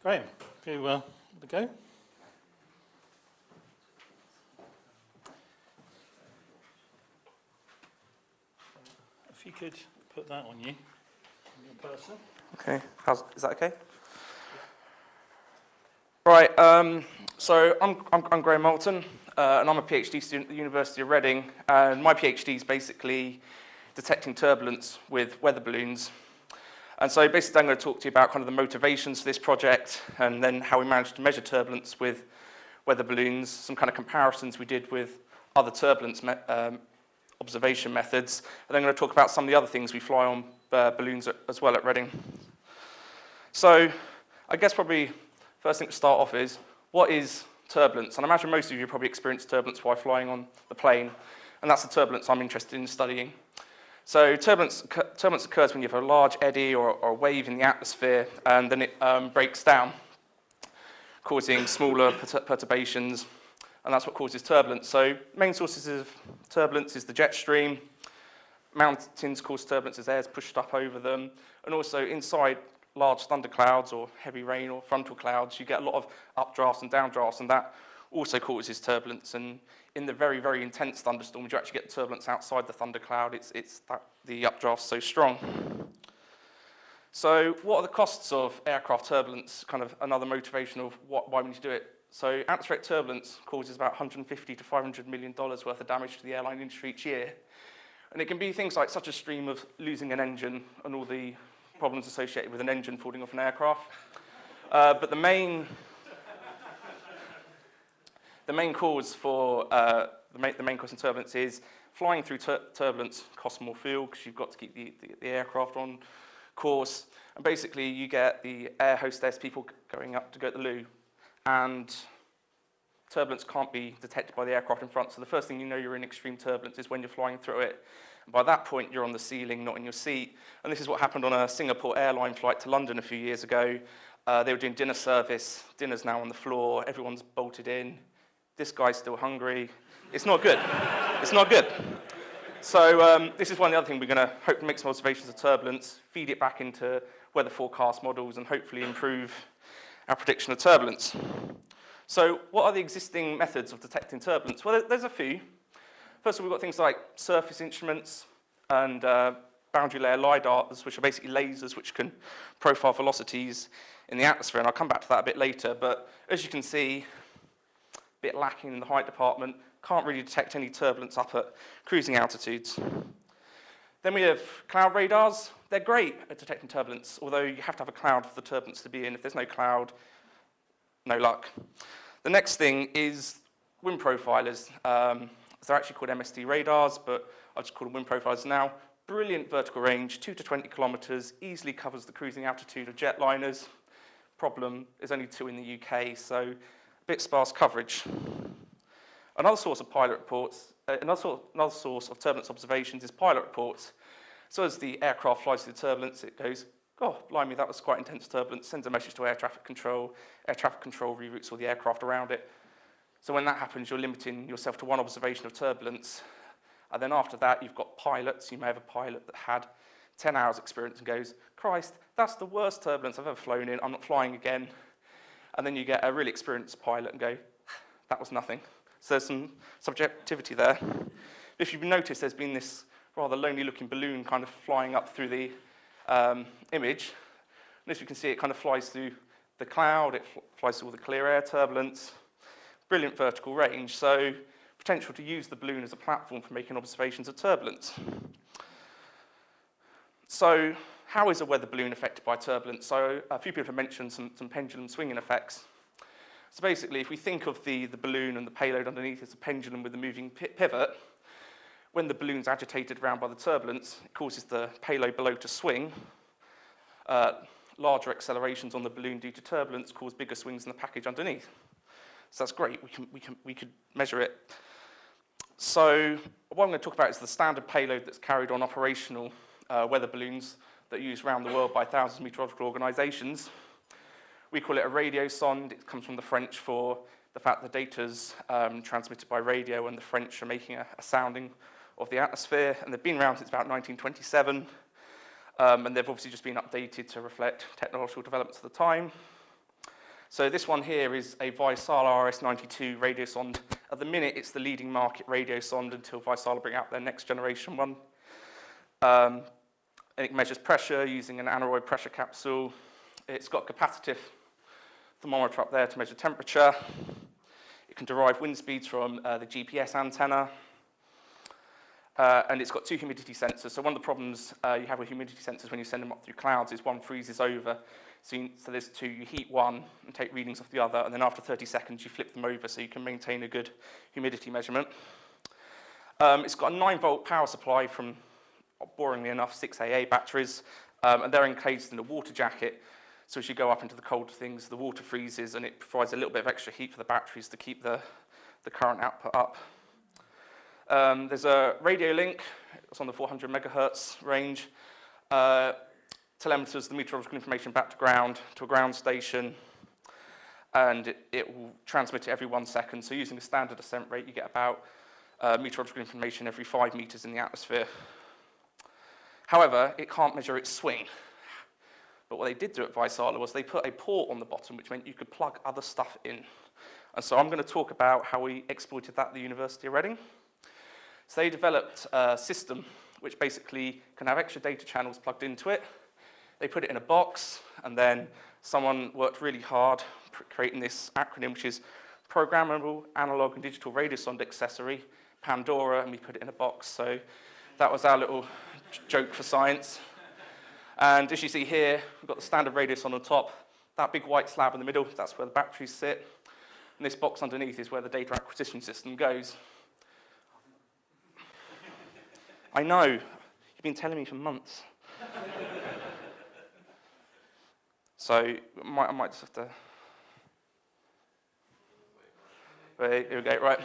Graeme, if you want to go. If you could put that on you, on your person. Okay, is that okay? Right, so I'm Graeme Marlton, and I'm a PhD student at the University of Reading, and my PhD is basically detecting turbulence with weather balloons. And so basically I'm going to talk to you about kind of the motivations for this project, and then how we managed to measure turbulence with weather balloons, some kind of comparisons we did with other turbulence observation methods, and then I'm going to talk about some of the other things we fly on balloons as well at Reading. So I guess probably first thing to start off is, what is turbulence? And I imagine most of you probably experienced turbulence while flying on the plane, and that's the turbulence I'm interested in studying. So turbulence occurs when you have a large eddy or a wave in the atmosphere, and then it breaks down, causing smaller perturbations, and that's what causes turbulence. So main sources of turbulence is the jet stream. Mountains cause turbulence as air is pushed up over them, and also inside large thunderclouds or heavy rain or frontal clouds, you get a lot of updrafts and downdrafts, and that also causes turbulence. And in the very, very intense thunderstorms, you actually get turbulence outside the thundercloud. It's that the updraft's so strong. So what are the costs of aircraft turbulence? Kind of another motivation of why we need to do it. So atmospheric turbulence causes about $150 to $500 million worth of damage to the airline industry each year. And it can be things like such a stream of losing an engine and all the problems associated with an engine falling off an aircraft. But the main cause for the main cause in turbulence is flying through turbulence costs more fuel because you've got to keep the aircraft on course. And basically, you get the air hostess people going up to go to the loo, and turbulence can't be detected by the aircraft in front. So the first thing you know you're in extreme turbulence is when you're flying through it. And by that point, you're on the ceiling, not in your seat. And this is what happened on a Singapore airline flight to London a few years ago. They were doing dinner service. Dinner's now on the floor. Everyone's bolted in. This guy's still hungry. It's not good. It's not good. So this is one of the other things we're going to hope to make some observations of turbulence, feed it back into weather forecast models, and hopefully improve our prediction of turbulence. So what are the existing methods of detecting turbulence? Well, there's a few. First of all, we've got things like surface instruments and boundary layer lidars, which are basically lasers which can profile velocities in the atmosphere, and I'll come back to that a bit later. But as you can see, a bit lacking in the height department, can't really detect any turbulence up at cruising altitudes. Then we have cloud radars. They're great at detecting turbulence, although you have to have a cloud for the turbulence to be in. If there's no cloud, no luck. The next thing is wind profilers. They're actually called MST Radars, but I'll just call them wind profilers now. Brilliant vertical range, 2 to 20 kilometers, easily covers the cruising altitude of jetliners. Problem is only 2 in the UK, so a bit sparse coverage. Another source of pilot reports, another source of turbulence observations is pilot reports. So as the aircraft flies through the turbulence, it goes, oh, blimey, that was quite intense turbulence, sends a message to air traffic control reroutes all the aircraft around it. So when that happens, you're limiting yourself to one observation of turbulence. And then after that, you've got pilots. You may have a pilot that had 10 hours experience and goes, Christ, that's the worst turbulence I've ever flown in. I'm not flying again. And then you get a really experienced pilot and go, that was nothing. So there's some subjectivity there. If you've noticed, there's been this rather lonely-looking balloon kind of flying up through the image. And as you can see, it kind of flies through the cloud. It flies through all the clear air turbulence. Brilliant vertical range, so potential to use the balloon as a platform for making observations of turbulence. So how is a weather balloon affected by turbulence? So a few people have mentioned some pendulum swinging effects. So basically, if we think of the balloon and the payload underneath as a pendulum with a moving pivot, when the balloon's agitated around by the turbulence, it causes the payload below to swing. Larger accelerations on the balloon due to turbulence cause bigger swings in the package underneath. So that's great, we could measure it. So what I'm going to talk about is the standard payload that's carried on operational weather balloons that are used around the world by thousands of meteorological organisations. We call it a radiosonde. It comes from the French for the fact the data's transmitted by radio, and the French are making a sounding of the atmosphere, and they've been around since about 1927, and they've obviously just been updated to reflect technological developments at the time. So this one here is a Vaisala RS92 radiosonde. At the minute, it's the leading market radiosonde until Vaisala bring out their next generation one. And it measures pressure using an aneroid pressure capsule. It's got a capacitive thermometer up there to measure temperature. It can derive wind speeds from the GPS antenna. And it's got 2 humidity sensors. So one of the problems you have with humidity sensors when you send them up through clouds is one freezes over. So there's 2, you heat one and take readings off the other, and then after 30 seconds you flip them over so you can maintain a good humidity measurement. It's got a 9-volt power supply from, boringly enough, 6 AA batteries, and they're encased in a water jacket. So as you go up into the colder things, the water freezes and it provides a little bit of extra heat for the batteries to keep the current output up. There's a radio link. It's on the 400 megahertz range. Telemeters the meteorological information back to ground, to a ground station, and it will transmit it every 1 second. So using a standard ascent rate, you get about meteorological information every 5 meters in the atmosphere. However, it can't measure its swing. But what they did do at Vaisala was they put a port on the bottom, which meant you could plug other stuff in. And so I'm going to talk about how we exploited that at the University of Reading. So they developed a system which basically can have extra data channels plugged into it. They put it in a box, and then someone worked really hard creating this acronym, which is Programmable Analog and Digital Radiosonde Accessory, Pandora, and we put it in a box. So that was our little joke for science. And as you see here, we've got the standard radiosonde on top. That big white slab in the middle, that's where the batteries sit. And this box underneath is where the data acquisition system goes. I know, you've been telling me for months. So I might just have to... Here we go, right.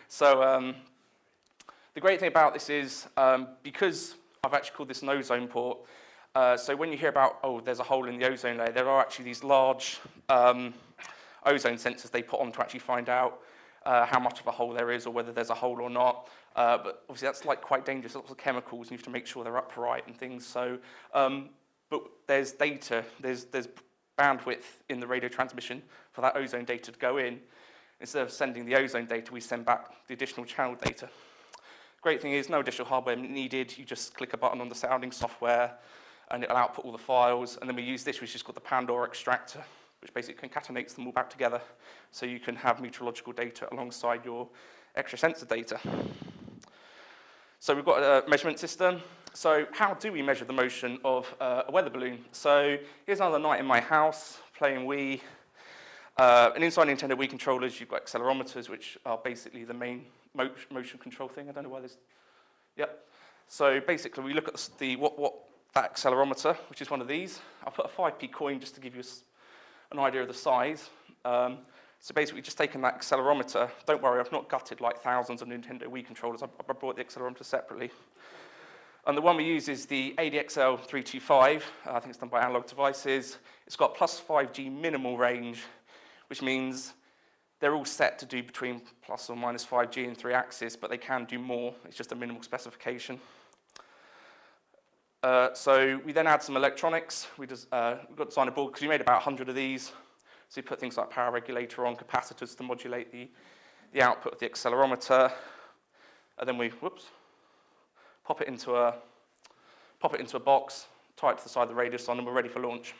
So the great thing about this is, because I've actually called this an ozone port, so when you hear about, oh, there's a hole in the ozone layer, there are actually these large ozone sensors they put on to actually find out how much of a hole there is or whether there's a hole or not. But obviously that's like quite dangerous, lots of chemicals, and you have to make sure they're upright and things. So, but there's data, there's bandwidth in the radio transmission for that ozone data to go in. Instead of sending the ozone data, we send back the additional channel data. Great thing is no additional hardware needed. You just click a button on the sounding software and it'll output all the files. And then we use this, which is called the Pandora extractor, which basically concatenates them all back together so you can have meteorological data alongside your extra sensor data. So we've got a measurement system. So how do we measure the motion of a weather balloon? So here's another night in my house playing Wii. And inside Nintendo Wii controllers, you've got accelerometers, which are basically the main motion control thing. I don't know why there's... Yep. So basically, we look at what that accelerometer, which is one of these. I'll put a 5p coin just to give you an idea of the size. So basically, just taking that accelerometer. Don't worry, I've not gutted like thousands of Nintendo Wii controllers. I brought the accelerometer separately. And the one we use is the ADXL325. I think it's done by Analog Devices. It's got plus 5G minimal range, which means they're all set to do between plus or minus 5G in 3 axis, but they can do more. It's just a minimal specification. So we then add some electronics. We've got to design a board because we made about 100 of these. So we put things like power regulator on, capacitors to modulate the output of the accelerometer, and then we pop it into a box, tie it to the side of the radiosonde, and we're ready for launch.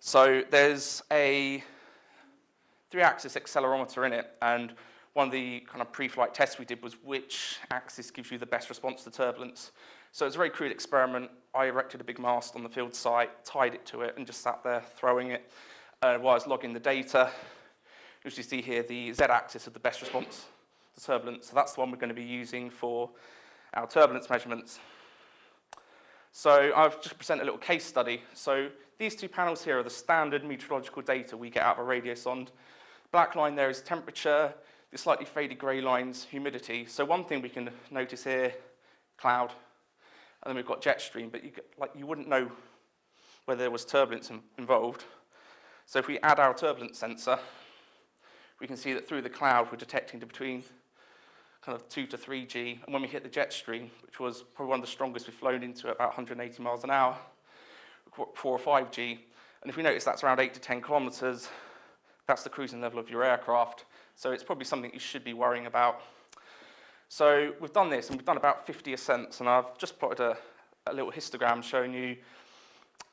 So there's a 3-axis accelerometer in it, and one of the kind of pre-flight tests we did was which axis gives you the best response to turbulence. So it's a very crude experiment. I erected a big mast on the field site, tied it to it, and just sat there throwing it while I was logging the data. As you see here, the z-axis of the best response to turbulence. So that's the one we're going to be using for our turbulence measurements. So I've just presented a little case study. So these 2 panels here are the standard meteorological data we get out of a radiosonde. Black line there is temperature. The slightly faded grey line's humidity. So one thing we can notice here, cloud, and then we've got jet stream, but you wouldn't know whether there was turbulence involved. So if we add our turbulence sensor, we can see that through the cloud we're detecting to between kind of 2 to 3G, and when we hit the jet stream, which was probably one of the strongest we've flown into at about 180 miles an hour, 4 or 5G, And if we notice that's around 8 to 10 kilometers, that's the cruising level of your aircraft. So it's probably something you should be worrying about. So we've done this, and we've done about 50 ascents, and I've just plotted a little histogram showing you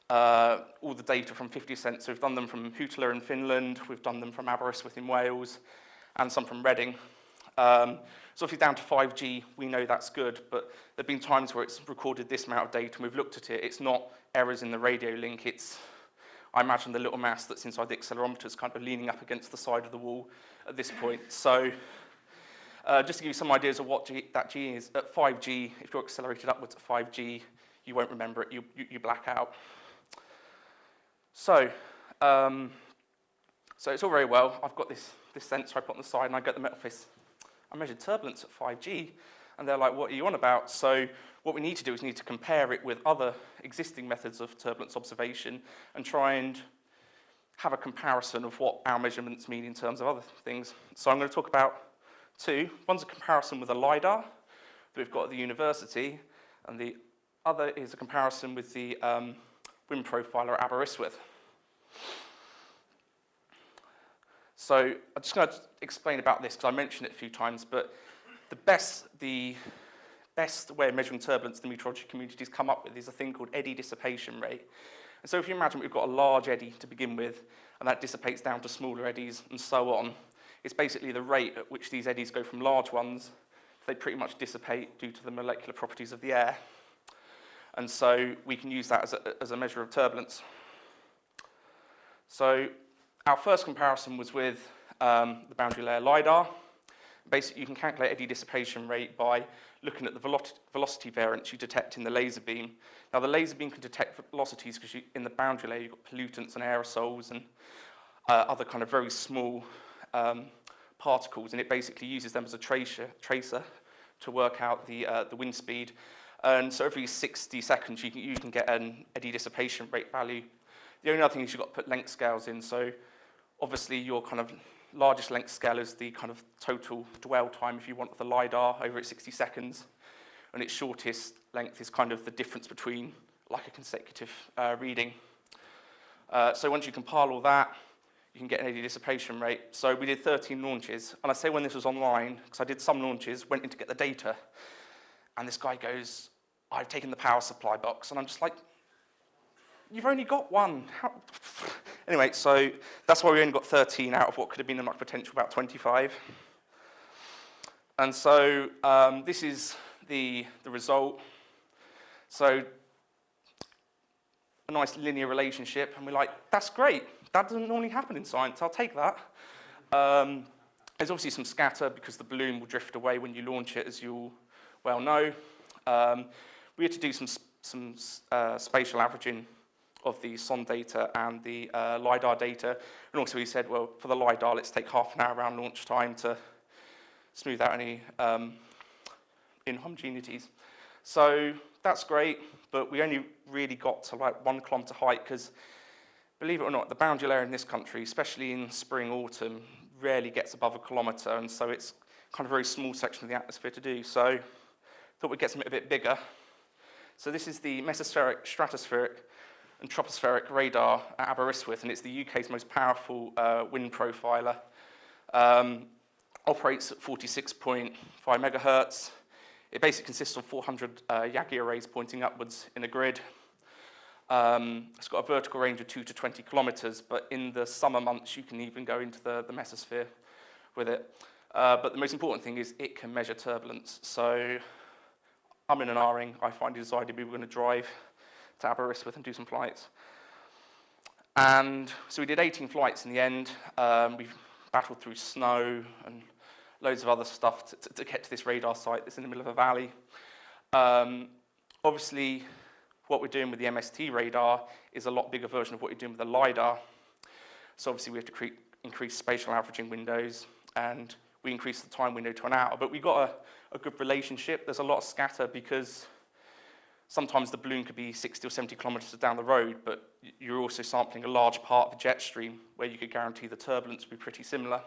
all the data from 50 ascents. So we've done them from Huitala in Finland, we've done them from Aberystwyth in Wales, and some from Reading. So if you're down to 5G, we know that's good, but there have been times where it's recorded this amount of data, and we've looked at it. It's not errors in the radio link, it's, I imagine, the little mass that's inside the accelerometer is kind of leaning up against the side of the wall at this point. So just to give you some ideas of what that G is, at 5G, if you're accelerated upwards at 5G, you won't remember it, you black out. So it's all very well. I've got this sensor I put on the side, and I get them at office. I measured turbulence at 5G, and they're like, what are you on about? So what we need to do is to compare it with other existing methods of turbulence observation and try and have a comparison of what our measurements mean in terms of other things. So I'm going to talk about two. One's a comparison with a lidar that we've got at the university, and the other is a comparison with the wind profiler at Aberystwyth. So I'm just going to explain about this because I mentioned it a few times, but the best way of measuring turbulence the meteorology community has come up with is a thing called eddy dissipation rate. And so if you imagine we've got a large eddy to begin with, and that dissipates down to smaller eddies and so on, it's basically the rate at which these eddies go from large ones, they pretty much dissipate due to the molecular properties of the air. And so we can use that as a measure of turbulence. So our first comparison was with the boundary layer lidar. Basically, you can calculate eddy dissipation rate by looking at the velocity variance you detect in the laser beam. Now, the laser beam can detect velocities because in the boundary layer, you've got pollutants and aerosols and other kind of very small particles, and it basically uses them as a tracer to work out the wind speed. And so every 60 seconds, you can get an eddy dissipation rate value. The only other thing is you've got to put length scales in. So obviously, your kind of largest length scale is the kind of total dwell time, if you want, of the lidar over at 60 seconds. And its shortest length is kind of the difference between like a consecutive reading. So once you compile all that, you can get an eddy dissipation rate. So we did 13 launches. And I say when this was online, because I did some launches, went in to get the data. And this guy goes, I've taken the power supply box. And I'm just like, you've only got one. How? Anyway, so that's why we only got 13 out of what could have been a much potential about 25. And so this is the result. So a nice linear relationship, and we're like, that's great. That doesn't normally happen in science. I'll take that. There's obviously some scatter because the balloon will drift away when you launch it, as you'll well know. We had to do some spatial averaging of the sonde data and the lidar data. And also we said, well, for the lidar, let's take half an hour around launch time to smooth out any inhomogeneities. So that's great, but we only really got to like 1 kilometre height because, believe it or not, the boundary layer in this country, especially in spring, autumn, rarely gets above 1 kilometre, and so it's kind of a very small section of the atmosphere to do. So thought we'd get something a bit bigger. So this is the mesospheric, stratospheric, and tropospheric radar at Aberystwyth, and it's the UK's most powerful wind profiler. Operates at 46.5 megahertz. It basically consists of 400 Yagi arrays pointing upwards in a grid. It's got a vertical range of 2 to 20 kilometers, but in the summer months, you can even go into the mesosphere with it. But the most important thing is it can measure turbulence. So I'm in an R-ing. I finally decided we were going to drive to Aberystwyth and do some flights. And so we did 18 flights in the end. We battled through snow and loads of other stuff to get to this radar site that's in the middle of a valley. Obviously, what we're doing with the MST Radar is a lot bigger version of what you're doing with the lidar. So obviously we have to increase spatial averaging windows, and we increased the time window to an hour. But we got a good relationship. There's a lot of scatter because sometimes the balloon could be 60 or 70 kilometers down the road, but you're also sampling a large part of the jet stream where you could guarantee the turbulence would be pretty similar.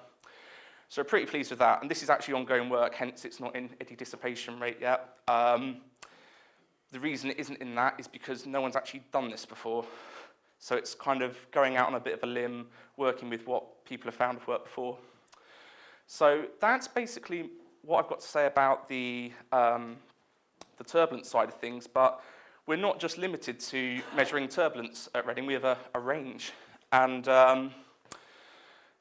So we're pretty pleased with that. And this is actually ongoing work, hence it's not in eddy dissipation rate yet. The reason it isn't in that is because no one's actually done this before. So it's kind of going out on a bit of a limb, working with what people have found have worked before. So that's basically what I've got to say about the turbulence side of things, but we're not just limited to measuring turbulence at Reading, we have a range. And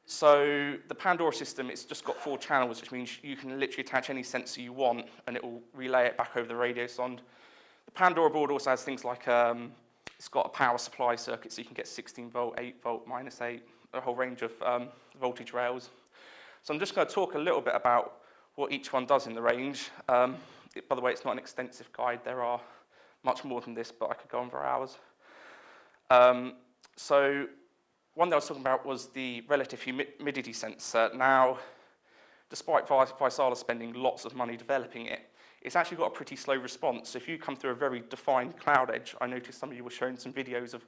so the Pandora system, it's just got 4 channels, which means you can literally attach any sensor you want and it will relay it back over the Radiosonde. The Pandora board also has things like, it's got a power supply circuit, so you can get 16 volt, 8 volt, -8, a whole range of voltage rails. So I'm just going to talk a little bit about what each one does in the range. By the way, it's not an extensive guide. There are much more than this, but I could go on for hours. So one that I was talking about was the relative humidity sensor. Now, despite Vaisala spending lots of money developing it, it's actually got a pretty slow response. So if you come through a very defined cloud edge, I noticed some of you were showing some videos of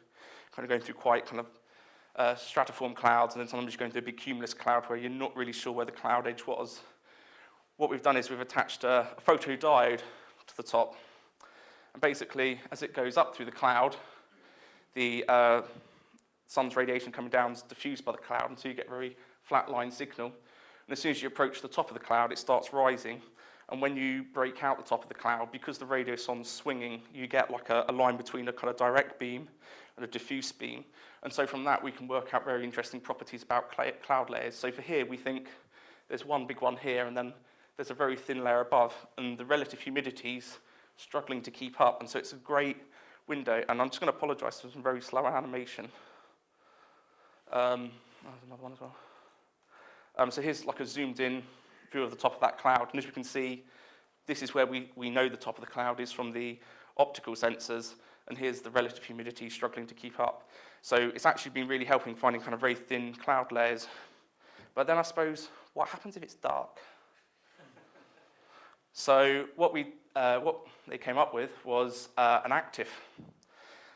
kind of going through quite kind of stratiform clouds, and then sometimes you're going through a big cumulus cloud where you're not really sure where the cloud edge was. What we've done is we've attached a photodiode to the top. And basically, as it goes up through the cloud, the sun's radiation coming down is diffused by the cloud, and so you get a very flat line signal. And as soon as you approach the top of the cloud, it starts rising. And when you break out the top of the cloud, because the Radiosonde's swinging, you get like a line between a kind of direct beam and a diffuse beam. And so from that, we can work out very interesting properties about cloud layers. So for here, we think there's one big one here, and then there's a very thin layer above, and the relative humidity's struggling to keep up. And so it's a great window. And I'm just going to apologize for some very slow animation. There's another one as well. So here's like a zoomed in view of the top of that cloud. And as you can see, this is where we know the top of the cloud is from the optical sensors. And here's the relative humidity struggling to keep up. So it's actually been really helping finding kind of very thin cloud layers. But then I suppose, what happens if it's dark? So what they came up with was an active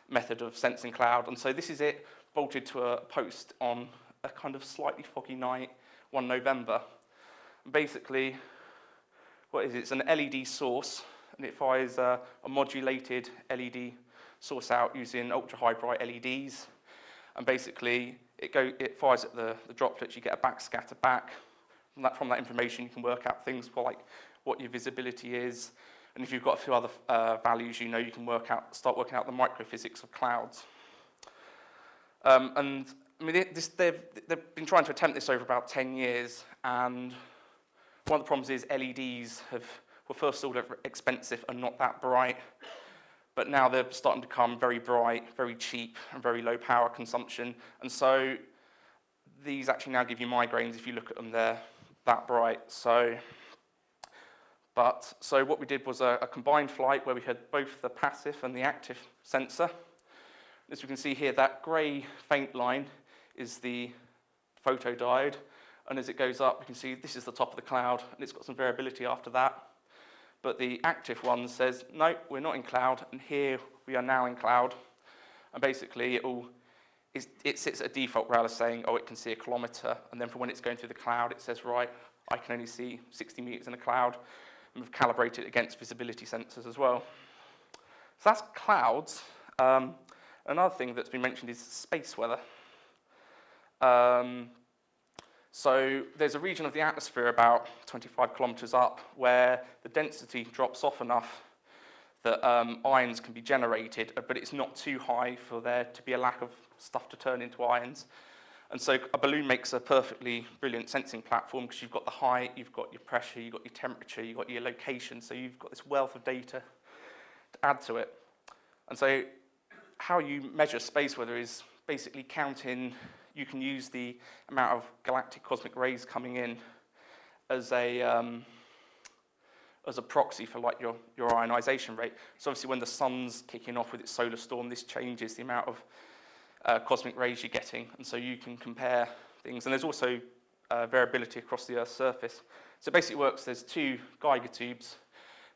method of sensing cloud. And so this is it bolted to a post on a kind of slightly foggy night, 1 November. And basically, what is it? It's an LED source, and it fires a modulated LED source out using ultra-high bright LEDs. And basically, it fires at the droplets, you get a backscatter back. And from that information, you can work out things like what your visibility is. And if you've got a few other values, you know you can start working out the microphysics of clouds. And I mean, they've been trying to attempt this over about 10 years, and one of the problems is LEDs were first of all expensive and not that bright, but now they're starting to become very bright, very cheap, and very low power consumption. And so these actually now give you migraines if you look at them, they're that bright. So what we did was a combined flight where we had both the passive and the active sensor. As you can see here, that grey faint line is the photodiode, and as it goes up, you can see this is the top of the cloud, and it's got some variability after that. But the active one says, no, we're not in cloud, and here we are now in cloud. And basically, it sits at a default rail as saying, oh, it can see 1 kilometre, and then for when it's going through the cloud, it says, right, I can only see 60 metres in a cloud, and we've calibrated it against visibility sensors as well. So that's clouds. Another thing that's been mentioned is space weather. So there's a region of the atmosphere about 25 kilometres up where the density drops off enough that ions can be generated, but it's not too high for there to be a lack of stuff to turn into ions. And so a balloon makes a perfectly brilliant sensing platform because you've got the height, you've got your pressure, you've got your temperature, you've got your location, so you've got this wealth of data to add to it. And so how you measure space weather is basically counting, you can use the amount of galactic cosmic rays coming in as a proxy for like your ionization rate. So obviously when the sun's kicking off with its solar storm, this changes the amount of cosmic rays you're getting, and so you can compare things. And there's also variability across the Earth's surface. So it basically works, there's 2 Geiger tubes.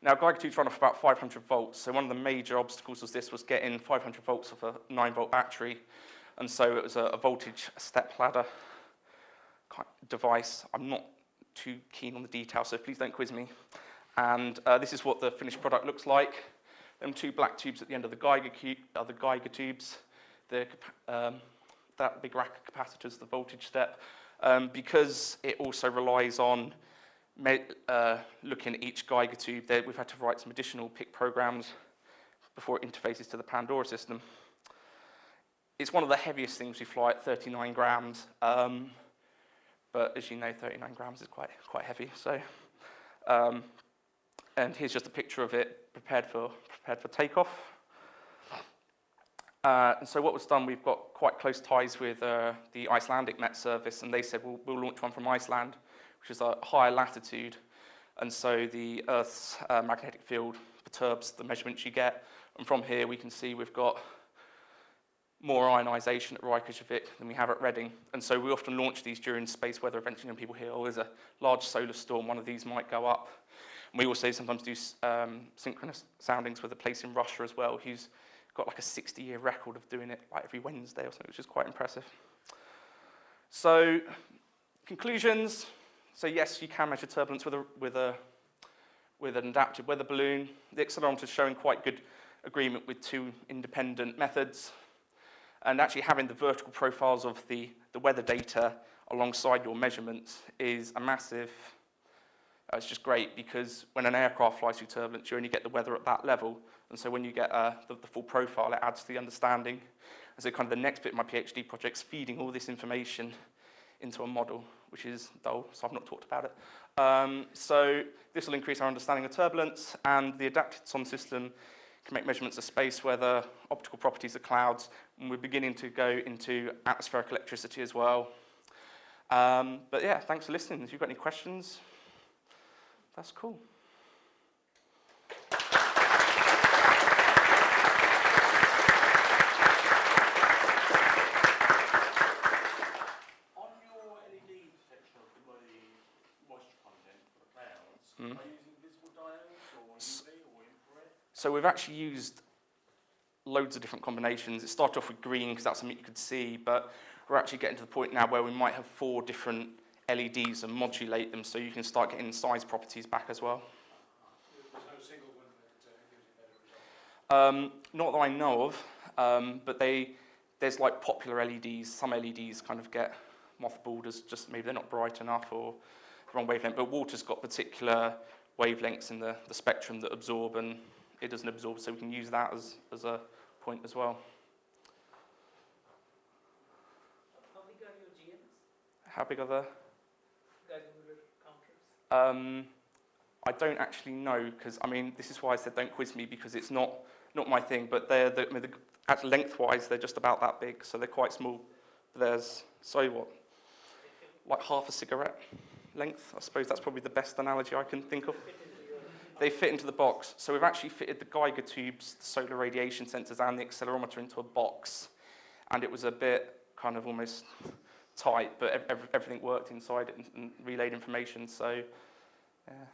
Now, Geiger tubes run off about 500 volts, so one of the major obstacles was getting 500 volts off a 9-volt battery, and so it was a voltage step ladder device. I'm not too keen on the details, so please don't quiz me. And this is what the finished product looks like. Them 2 black tubes at the end of the Geiger tubes. that big rack of capacitors, the voltage step, because it also relies on looking at each Geiger tube. We've had to write some additional PIC programs before it interfaces to the Pandora system. It's one of the heaviest things we fly at 39 grams, but as you know, 39 grams is quite heavy. So, and here's just a picture of it prepared for takeoff. And so what was done, we've got quite close ties with the Icelandic Met Service, and they said we'll launch one from Iceland, which is a higher latitude, and so the Earth's magnetic field perturbs the measurements you get. And from here we can see we've got more ionisation at Reykjavik than we have at Reading. And so we often launch these during space weather events, and people hear, oh, there's a large solar storm, one of these might go up. And we also sometimes do synchronous soundings with a place in Russia as well, who's got like a 60-year record of doing it like every Wednesday or something, which is quite impressive. So, conclusions. So yes, you can measure turbulence with an adaptive weather balloon. The accelerometer is showing quite good agreement with two independent methods. And actually having the vertical profiles of the weather data alongside your measurements is a massive, it's just great, because when an aircraft flies through turbulence, you only get the weather at that level. And so when you get the full profile, it adds to the understanding. And so kind of the next bit of my PhD project is feeding all this information into a model, which is dull, so I've not talked about it. So this will increase our understanding of turbulence, and the adapted sonde system can make measurements of space weather, optical properties of clouds, and we're beginning to go into atmospheric electricity as well. But yeah, thanks for listening. If you've got any questions, that's cool. On your LED detection of the moisture content for the clouds, are you using visible diodes or UV or infrared? So we've actually used loads of different combinations. It started off with green because that's something you could see, but we're actually getting to the point now where we might have 4 different LEDs and modulate them, so you can start getting size properties back as well. There's no single one that gives you better results? Not that I know of, but there's like popular LEDs. Some LEDs kind of get mothballed as just maybe they're not bright enough or the wrong wavelength, but water's got particular wavelengths in the spectrum that absorb, and it doesn't absorb, so we can use that as a point as well. How big are your GMs? How big are the? Counters? I don't actually know, because I mean, this is why I said don't quiz me, because it's not my thing. But at lengthwise, they're just about that big, so they're quite small. There's like half a cigarette length. I suppose that's probably the best analogy I can think of. They fit into the box. So we've actually fitted the Geiger tubes, the solar radiation sensors, and the accelerometer into a box, and it was a bit kind of almost tight, but everything worked inside it and relayed information. So, yeah.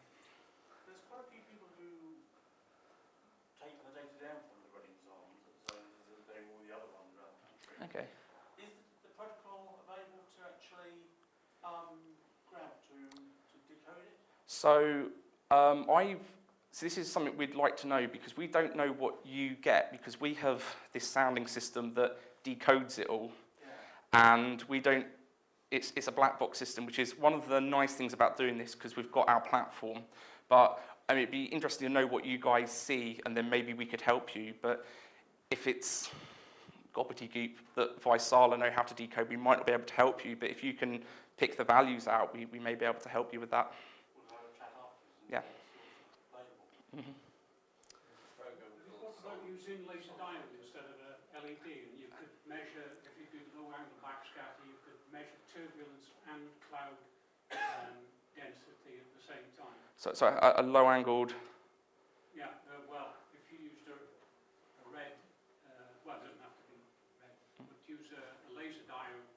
There's quite a few people who take the data down from the Radiosonde, so as they all the other ones around the country. Okay. Is the protocol available to actually grab to decode it? So so this is something we'd like to know, because we don't know what you get, because we have this sounding system that decodes it all, and we don't. It's a black box system, which is one of the nice things about doing this, because we've got our platform. But I mean, it'd be interesting to know what you guys see, and then maybe we could help you. But if it's gobbledygook that Vaisala know how to decode, we might not be able to help you. But if you can pick the values out, we may be able to help you with that. We'll have a chat afterwards. Yeah. Available. What about using laser diode instead of a LED? And you could measure, if you do low angle backscatter, you could measure turbulence and cloud density at the same time. So a low angled. Yeah, well, if you used a red, well, it doesn't have to be red, but use a laser diode,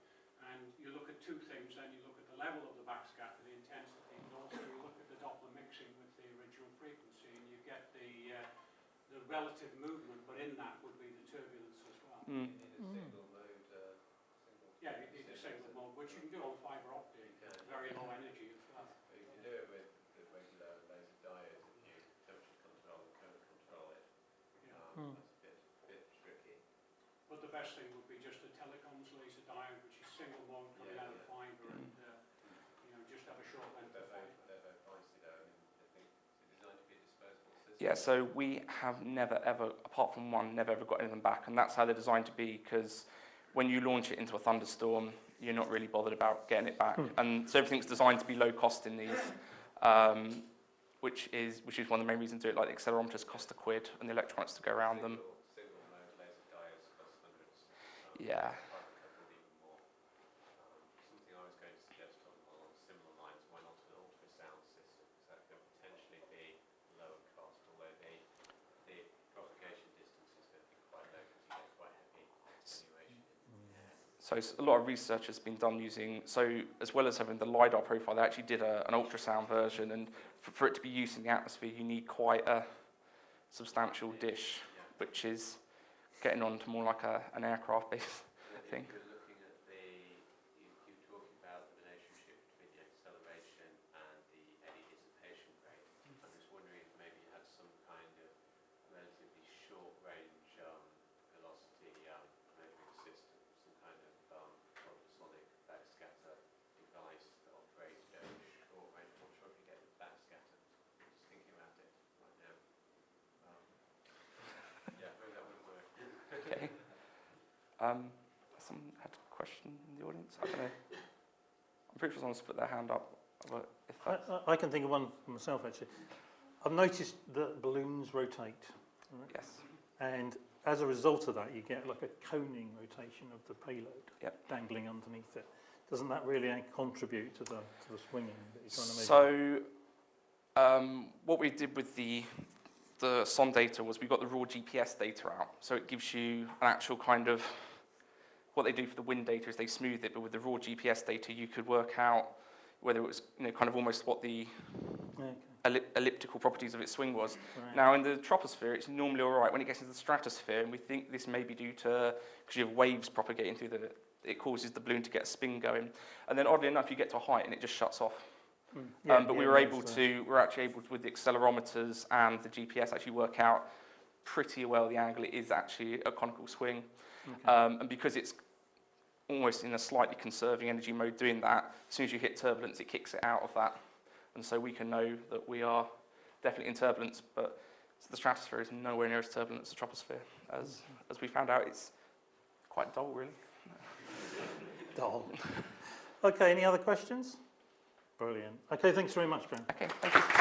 and you look at two things. Then you look at the level of the backscatter, the intensity, and also you look at the Doppler mixing with the original frequency, and you get the relative movement, but in that would be the turbulence as well. Mm. Yeah, you need a single mode, which you can do on fibre optic, very low energy as well. You can do it with the regular laser diodes if you temperature control and current control it. Yeah. That's a bit tricky. But the best thing would on coming out of the fibre and just have a short length of fibre. They're very pricey though. I mean, I think it's designed to be a disposable system. Yeah, so we have never ever, apart from one, never ever got any of them back, and that's how they're designed to be, because when you launch it into a thunderstorm, you're not really bothered about getting it back. And so everything's designed to be low cost in these, which is one of the main reasons to do it. Like the accelerometers cost £1 and the electronics to go around them. Single mode laser diodes cost hundreds. Yeah. Private couple even more. Something I was going to suggest along similar lines, why not an ultrasound system? Because that could potentially be lower cost, although the propagation distance is going to be quite low because you get quite heavy attenuation. So a lot of research has been done using, so as well as having the lidar profile, they actually did an ultrasound version, and for it to be used in the atmosphere, you need quite a substantial dish, which is getting on to more like an aircraft-based thing. If you're looking at you're talking about the relationship between the acceleration and the eddy dissipation rate. I'm just wondering if maybe you had some kind of relatively short range velocity measuring system, some kind of ultrasonic backscatter device that operated at a short range. I'm not sure if you get the backscatter. I'm just thinking about it right now. Yeah, maybe that wouldn't work. Okay. Someone had a question in the audience? I don't know. I'm pretty sure someone's put their hand up. But if that's... I can think of one for myself, actually. I've noticed that balloons rotate. Right? Yes. And as a result of that, you get like a coning rotation of the payload dangling underneath it. Doesn't that really contribute to the swinging that you're trying to make? So what we did with the sonde data was we got the raw GPS data out. So it gives you an actual kind of, what they do for the wind data is they smooth it, but with the raw GPS data you could work out whether it was kind of almost what the elliptical properties of its swing was. Right. Now in the troposphere it's normally all right. When it gets into the stratosphere, and we think this may be due to, because you have waves propagating through it causes the balloon to get a spin going. And then oddly enough you get to a height and it just shuts off. But we were actually able to, with the accelerometers and the GPS, actually work out pretty well the angle. It is actually a conical swing. Okay. And because it's almost in a slightly conserving energy mode doing that, as soon as you hit turbulence, it kicks it out of that. And so we can know that we are definitely in turbulence, but the stratosphere is nowhere near as turbulent as the troposphere. As we found out, it's quite dull, really. Dull. Okay, any other questions? Brilliant. Okay, thanks very much, Graeme. Okay, thank you.